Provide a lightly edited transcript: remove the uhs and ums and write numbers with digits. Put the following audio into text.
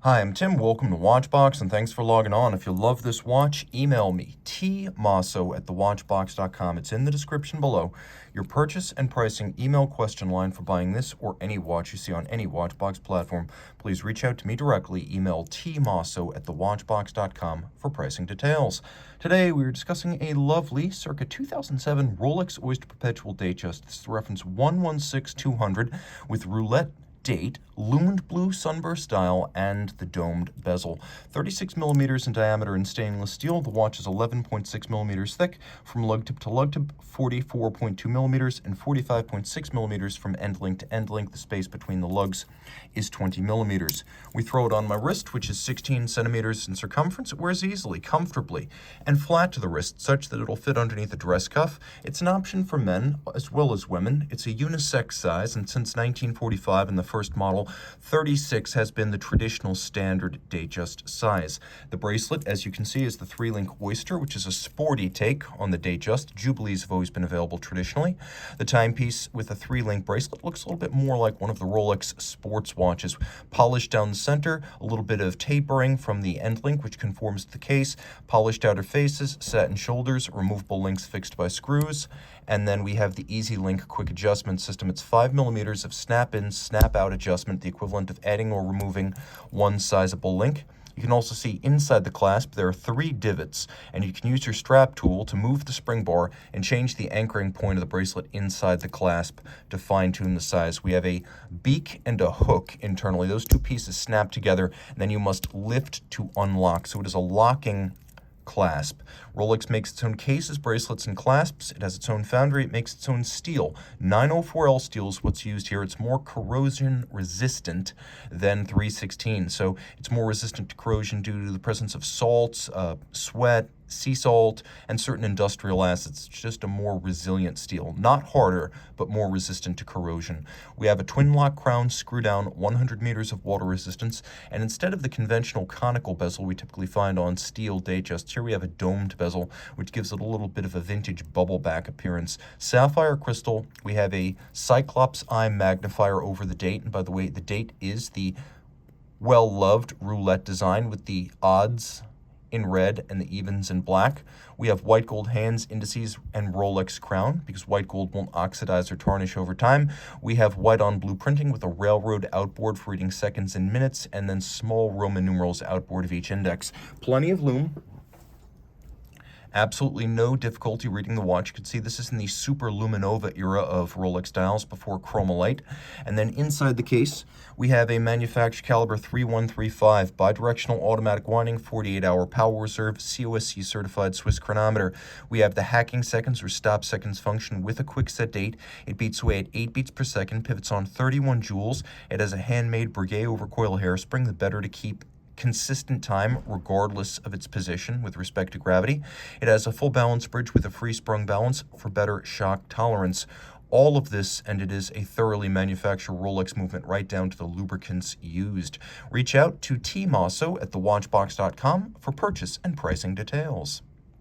Hi, I'm Tim. Welcome to Watchbox, and thanks for logging on. If you love this watch, email me, tmosso@thewatchbox.com. It's in the description below. Your purchase and pricing email question line for buying this or any watch you see on any Watchbox platform. Please reach out to me directly. Email tmosso@thewatchbox.com for pricing details. Today, we are discussing a lovely circa 2007 Rolex Oyster Perpetual Datejust. This is the reference 116200 with roulette date, lumined blue sunburst dial, and the domed bezel. 36 millimeters in diameter in stainless steel. The watch is 11.6 millimeters thick from lug tip to lug tip, 44.2 millimeters, and 45.6 millimeters from end link to end link. The space between the lugs is 20 millimeters. We throw it on my wrist, which is 16 centimeters in circumference. It wears easily, comfortably, and flat to the wrist, such that it'll fit underneath a dress cuff. It's an option for men as well as women. It's a unisex size, and since 1945 in the first model, 36 has been the traditional standard Datejust size. The bracelet, as you can see, is the 3-link Oyster, which is a sporty take on the Datejust. Jubilees have always been available traditionally. The timepiece with a 3-link bracelet looks a little bit more like one of the Rolex sports watches. Polished down the center, a little bit of tapering from the end link, which conforms to the case, polished outer faces, satin shoulders, removable links fixed by screws, and then we have the Easy Link quick adjustment system. It's 5 millimeters of snap-in, snap-out adjustment, the equivalent of adding or removing one sizable link. You can also see inside the clasp there are 3 divots, and you can use your strap tool to move the spring bar and change the anchoring point of the bracelet inside the clasp to fine-tune the size. We have a beak and a hook internally. Those 2 pieces snap together, and then you must lift to unlock. So it is a locking clasp. Rolex makes its own cases, bracelets, and clasps. It has its own foundry. It makes its own steel. 904L steel is what's used here. It's more corrosion resistant than 316. So it's more resistant to corrosion due to the presence of salts, sweat, sea salt, and certain industrial acids. It's just a more resilient steel. Not harder, but more resistant to corrosion. We have a twin lock crown, screw down, 100 meters of water resistance, and instead of the conventional conical bezel we typically find on steel Datejusts, here we have a domed bezel, which gives it a little bit of a vintage bubble back appearance. Sapphire crystal, we have a Cyclops eye magnifier over the date, and by the way, the date is the well-loved roulette design with the odds in red and the evens in black. We have white gold hands, indices, and Rolex crown, because white gold won't oxidize or tarnish over time. We have white on blue printing with a railroad outboard for reading seconds and minutes, and then small Roman numerals outboard of each index. Plenty of lume. Absolutely no difficulty reading the watch. You can see this is in the Super Luminova era of Rolex dials before Chromolite. And then inside the case, we have a manufactured caliber 3135 bidirectional automatic winding, 48-hour power reserve, COSC certified Swiss chronometer. We have the hacking seconds or stop seconds function with a quick set date. It beats away at 8 beats per second, pivots on 31 joules. It has a handmade Breguet over coil hairspring, the better to keep consistent time regardless of its position with respect to gravity. It has a full balance bridge with a free sprung balance for better shock tolerance. All of this, and it is a thoroughly manufactured Rolex movement right down to the lubricants used. Reach out to tmosso@thewatchbox.com for purchase and pricing details.